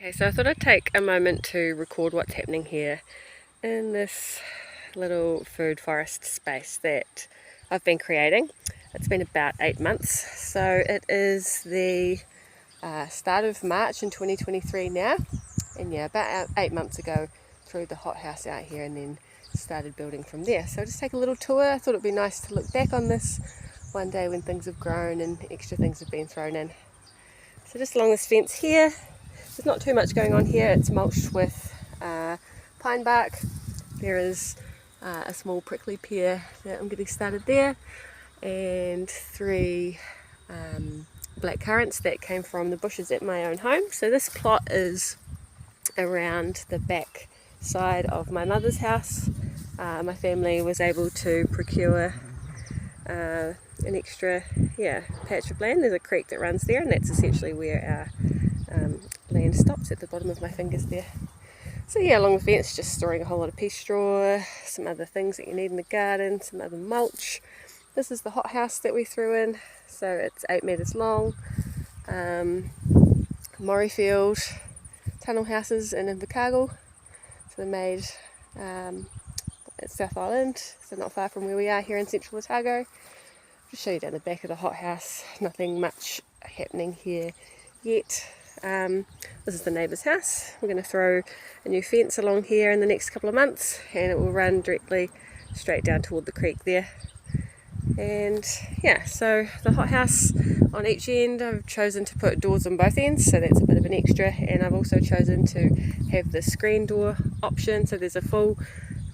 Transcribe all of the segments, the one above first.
Okay, so I thought I'd take a moment to record what's happening here in this little food forest space that I've been creating. It's been about 8 months, so it is the start of March in 2023 now, and yeah, about 8 months ago threw the hothouse out here and then started building from there. So I'll just take a little tour. I thought it'd be nice to look back on this one day when things have grown and extra things have been thrown in. So just along this fence here, there's not too much going on here. It's mulched with pine bark. There is a small prickly pear that I'm getting started there, and 3 black currants that came from the bushes at my own home. So this plot is around the back side of my mother's house. My family was able to procure an extra patch of land. There's a creek that runs there, and that's essentially where our land stops at the bottom of my fingers there. So yeah, along the fence, just storing a whole lot of pea straw, some other things that you need in the garden, some other mulch. This is the hothouse that we threw in, so it's 8 metres long. Morriefield tunnel houses in Invercargill, so they're made at South Island, so not far from where we are here in Central Otago. Just show you down the back of the hothouse. Nothing much happening here yet. This is the neighbour's house. We're going to throw a new fence along here in the next couple of months, and it will run directly straight down toward the creek there. And yeah, so the hothouse on each end, I've chosen to put doors on both ends, so that's a bit of an extra. And I've also chosen to have the screen door option, so there's a full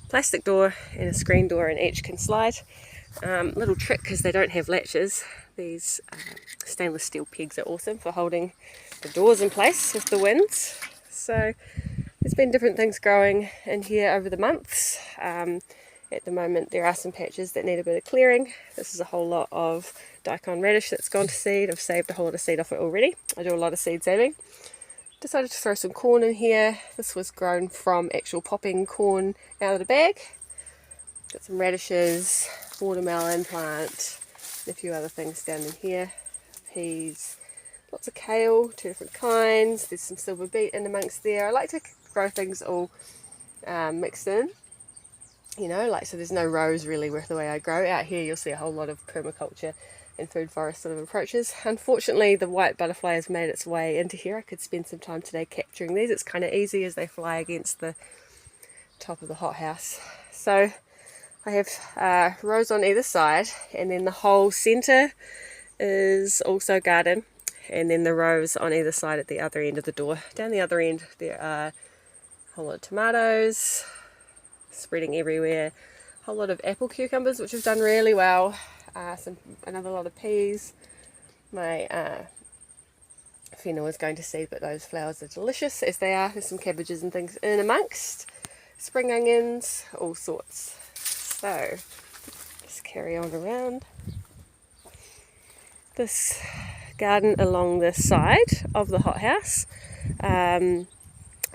plastic door and a screen door, and each can slide. Little trick, because they don't have latches, these stainless steel pegs are awesome for holding the doors in place with the winds. So there's been different things growing in here over the months. At the moment there are some patches that need a bit of clearing. This is a whole lot of daikon radish that's gone to seed. I've saved a whole lot of seed off it already. I do a lot of seed saving. Decided to throw some corn in here. This was grown from actual popping corn out of the bag. Got some radishes, watermelon plant, and a few other things down in here. Peas, lots of kale, 2 different kinds. There's some silver beet in amongst there. I like to grow things all mixed in, you know, like, so there's no rows really with the way I grow. Out here you'll see a whole lot of permaculture and food forest sort of approaches. Unfortunately, the white butterfly has made its way into here. I could spend some time today capturing these. It's kind of easy as they fly against the top of the hothouse. So I have rows on either side, and then the whole centre is also garden, and then the rows on either side at the other end of the door. Down the other end there are a whole lot of tomatoes spreading everywhere, a whole lot of apple cucumbers which have done really well, another lot of peas. My fennel is going to seed, but those flowers are delicious as they are. There's some cabbages and things in amongst, spring onions, all sorts. So just carry on around this garden along the side of the hothouse. I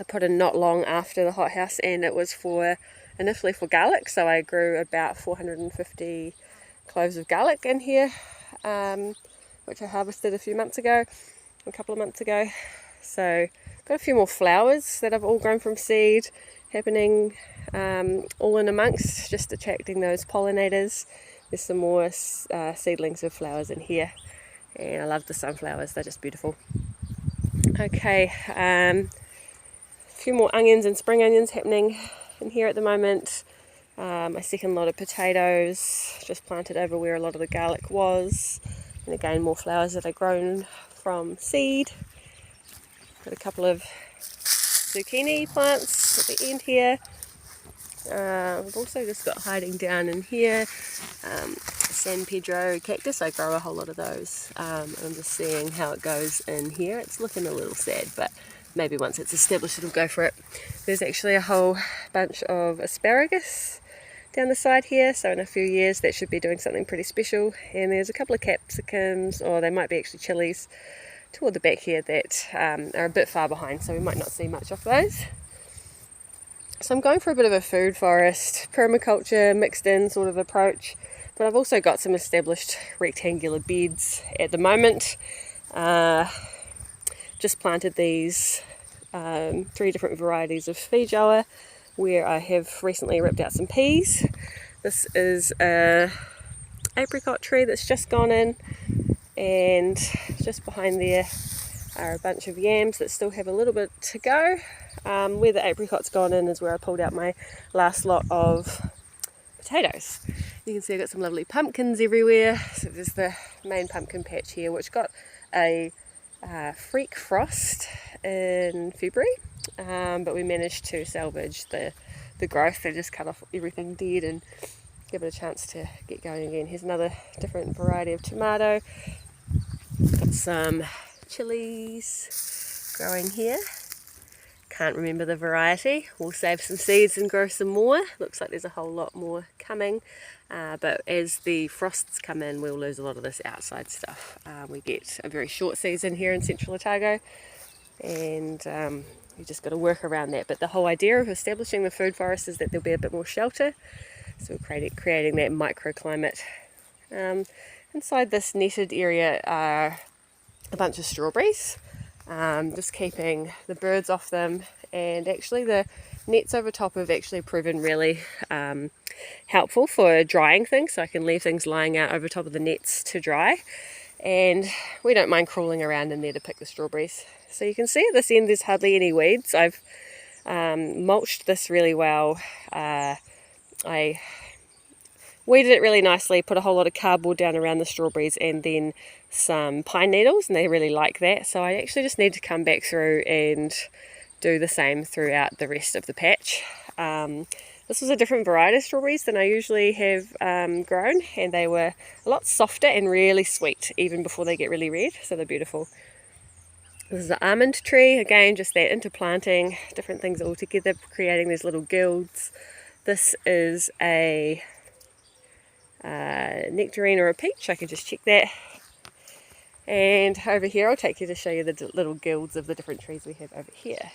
put in not long after the hothouse, and it was initially for garlic, so I grew about 450 cloves of garlic in here, which I harvested a couple of months ago. So got a few more flowers that have all grown from seed happening all in amongst, just attracting those pollinators. There's some more seedlings of flowers in here, and I love the sunflowers, they're just beautiful. Okay, a few more onions and spring onions happening in here at the moment. My second lot of potatoes just planted over where a lot of the garlic was, and again more flowers that are grown from seed. Got a couple of zucchini plants at the end here. I've also just got hiding down in here San Pedro cactus. I grow a whole lot of those. I'm just seeing how it goes in here. It's looking a little sad, but maybe once it's established it'll go for it. There's actually a whole bunch of asparagus down the side here, so in a few years that should be doing something pretty special. And there's a couple of capsicums, or they might be actually chilies, toward the back here that are a bit far behind, so we might not see much of those. So I'm going for a bit of a food forest, permaculture mixed in sort of approach, but I've also got some established rectangular beds at the moment. Just planted these 3 different varieties of feijoa, where I have recently ripped out some peas. This is a apricot tree that's just gone in, and just behind there are a bunch of yams that still have a little bit to go. Where the apricot's gone in is where I pulled out my last lot of potatoes. You can see I've got some lovely pumpkins everywhere. So there's the main pumpkin patch here, which got a freak frost in February, but we managed to salvage the growth. They just cut off everything dead and give it a chance to get going again. Here's another different variety of tomato. Got some chilies growing here. Can't remember the variety. We'll save some seeds and grow some more. Looks like there's a whole lot more coming, but as the frosts come in, we'll lose a lot of this outside stuff. We get a very short season here in Central Otago, and you just got to work around that. But the whole idea of establishing the food forest is that there'll be a bit more shelter, so we're creating that microclimate. Inside this netted area are a bunch of strawberries. Just keeping the birds off them, and actually the nets over top have actually proven really helpful for drying things, so I can leave things lying out over top of the nets to dry, and we don't mind crawling around in there to pick the strawberries. So you can see at this end there's hardly any weeds. I've mulched this really well. I weeded it really nicely, put a whole lot of cardboard down around the strawberries, and then some pine needles, and they really like that. So I actually just need to come back through and do the same throughout the rest of the patch. This was a different variety of strawberries than I usually have grown, and they were a lot softer and really sweet even before they get really red, so they're beautiful. This is an almond tree, again just that interplanting different things all together, creating these little guilds. This is a nectarine or a peach, I can just check that. And over here I'll take you to show you the little guilds of the different trees we have over here.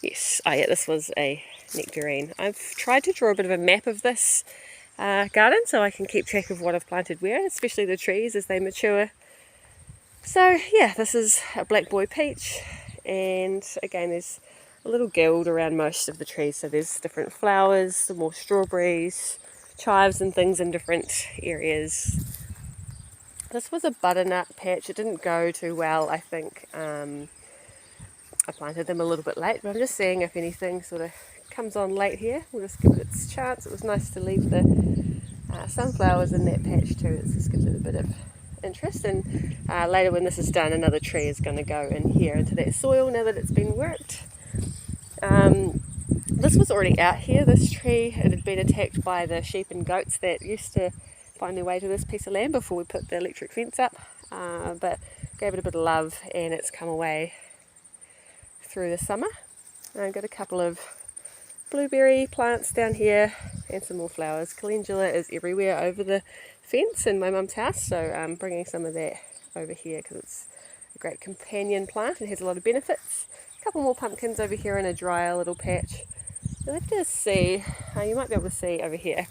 Yes, oh yeah, this was a nectarine. I've tried to draw a bit of a map of this garden so I can keep track of what I've planted where, especially the trees as they mature. So yeah, this is a black boy peach, and again there's a little guild around most of the trees, so there's different flowers, some more strawberries, chives and things in different areas. This was a butternut patch. It didn't go too well, I think. I planted them a little bit late, but I'm just seeing if anything sort of comes on late here. We'll just give it its chance. It was nice to leave the sunflowers in that patch too. It just gives it a bit of interest, and later when this is done, another tree is going to go in here into that soil now that it's been worked. This was already out here, this tree. It had been attacked by the sheep and goats that used to find their way to this piece of land before we put the electric fence up, but gave it a bit of love, and it's come away through the summer. I've got a couple of blueberry plants down here and some more flowers. Calendula is everywhere over the fence in my mum's house, so I'm bringing some of that over here because it's a great companion plant and has a lot of benefits. A couple more pumpkins over here in a drier little patch. You'll have to see, you might be able to see over here,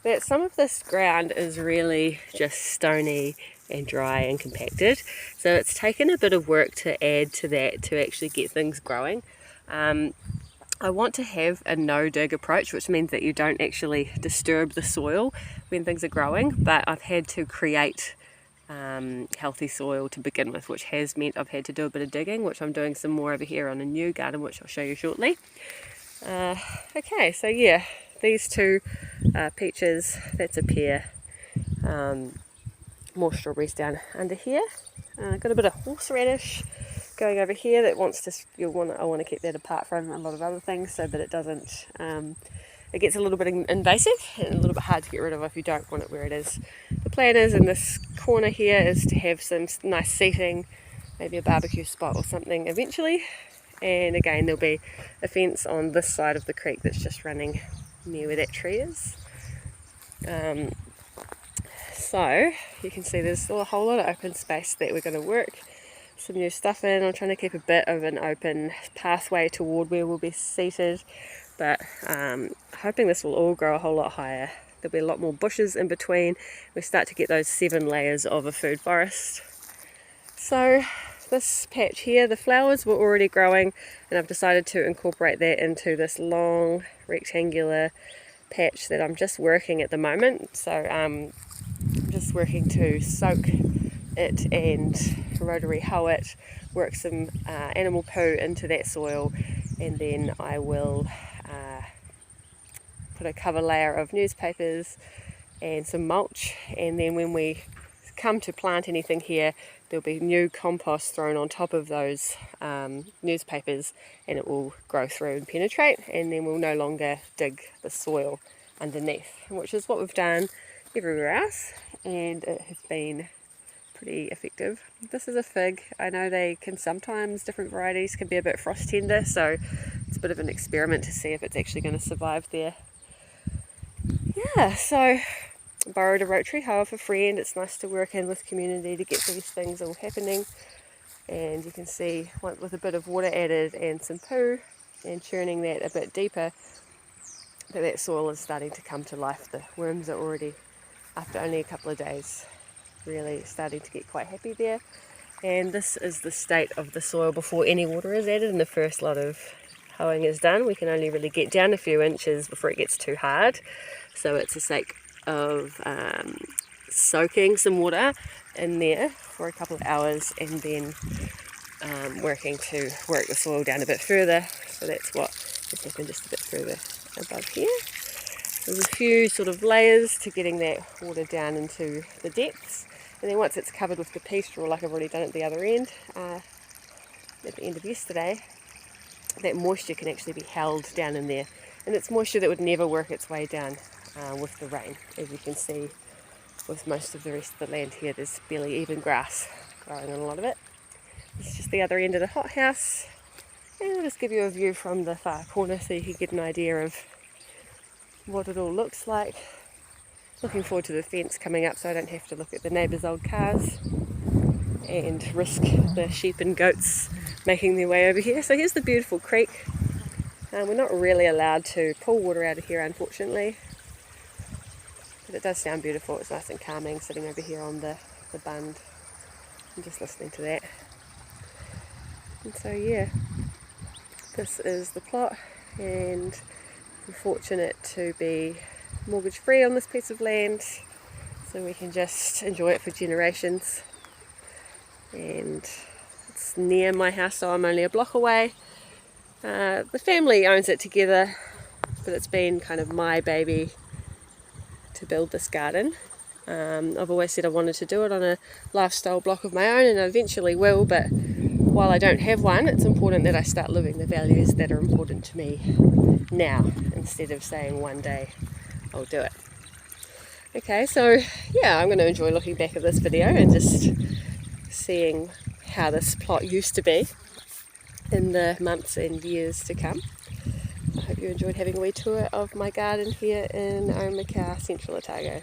that some of this ground is really just stony and dry and compacted, so it's taken a bit of work to add to that to actually get things growing. I want to have a no-dig approach, which means that you don't actually disturb the soil when things are growing, but I've had to create healthy soil to begin with, which has meant I've had to do a bit of digging, which I'm doing some more over here on a new garden, which I'll show you shortly. Okay, so yeah, these two peaches, that's a pear, more strawberries down under here. Got a bit of horseradish going over here that wants to, I want to keep that apart from a lot of other things so that it doesn't, it gets a little bit invasive and a little bit hard to get rid of if you don't want it where it is. The plan is in this corner here is to have some nice seating, maybe a barbecue spot or something eventually, and again there'll be a fence on this side of the creek that's just running near where that tree is. So you can see there's still a whole lot of open space that we're going to work some new stuff in. I'm trying to keep a bit of an open pathway toward where we'll be seated, but hoping this will all grow a whole lot higher. There'll be a lot more bushes in between. We start to get those 7 layers of a food forest. So this patch here, the flowers were already growing, and I've decided to incorporate that into this long rectangular patch that I'm just working at the moment. So I'm just working to soak it and rotary hoe it, work some animal poo into that soil, and then I will put a cover layer of newspapers and some mulch, and then when we come to plant anything here, there'll be new compost thrown on top of those newspapers, and it will grow through and penetrate, and then we'll no longer dig the soil underneath, which is what we've done everywhere else, and it has been pretty effective. This is a fig. I know they can sometimes, different varieties can be a bit frost tender, so it's a bit of an experiment to see if it's actually going to survive there. Yeah, so I borrowed a rotary hoe off a friend. It's nice to work in with community to get these things all happening, and you can see with a bit of water added and some poo and churning that a bit deeper, that soil is starting to come to life. The worms are already, after only a couple of days, really starting to get quite happy there. And this is the state of the soil before any water is added and the first lot of hoeing is done. We can only really get down a few inches before it gets too hard, so it's a sake of soaking some water in there for a couple of hours, and then working to work the soil down a bit further. So that's what has happened, just a bit further above here. There's a few sort of layers to getting that water down into the depths, and then once it's covered with the pea straw, like I've already done at the other end, at the end of yesterday, that moisture can actually be held down in there, and it's moisture that would never work its way down with the rain. As you can see with most of the rest of the land here, there's barely even grass growing on a lot of it. This is just the other end of the hothouse, and I'll just give you a view from the far corner so you can get an idea of what it all looks like. Looking forward to the fence coming up so I don't have to look at the neighbours' old cars and risk the sheep and goats making their way over here. So here's the beautiful creek. We're not really allowed to pull water out of here, unfortunately, but it does sound beautiful. It's nice and calming sitting over here on the bund and just listening to that. And so yeah, this is the plot, and we're fortunate to be mortgage free on this piece of land, so we can just enjoy it for generations. And it's near my house, so I'm only a block away. The family owns it together, but it's been kind of my baby to build this garden. I've always said I wanted to do it on a lifestyle block of my own, and I eventually will, but while I don't have one, it's important that I start living the values that are important to me now, instead of saying one day I'll do it. Okay, so yeah, I'm going to enjoy looking back at this video and just seeing how this plot used to be in the months and years to come. I hope you enjoyed having a wee tour of my garden here in Central Otago.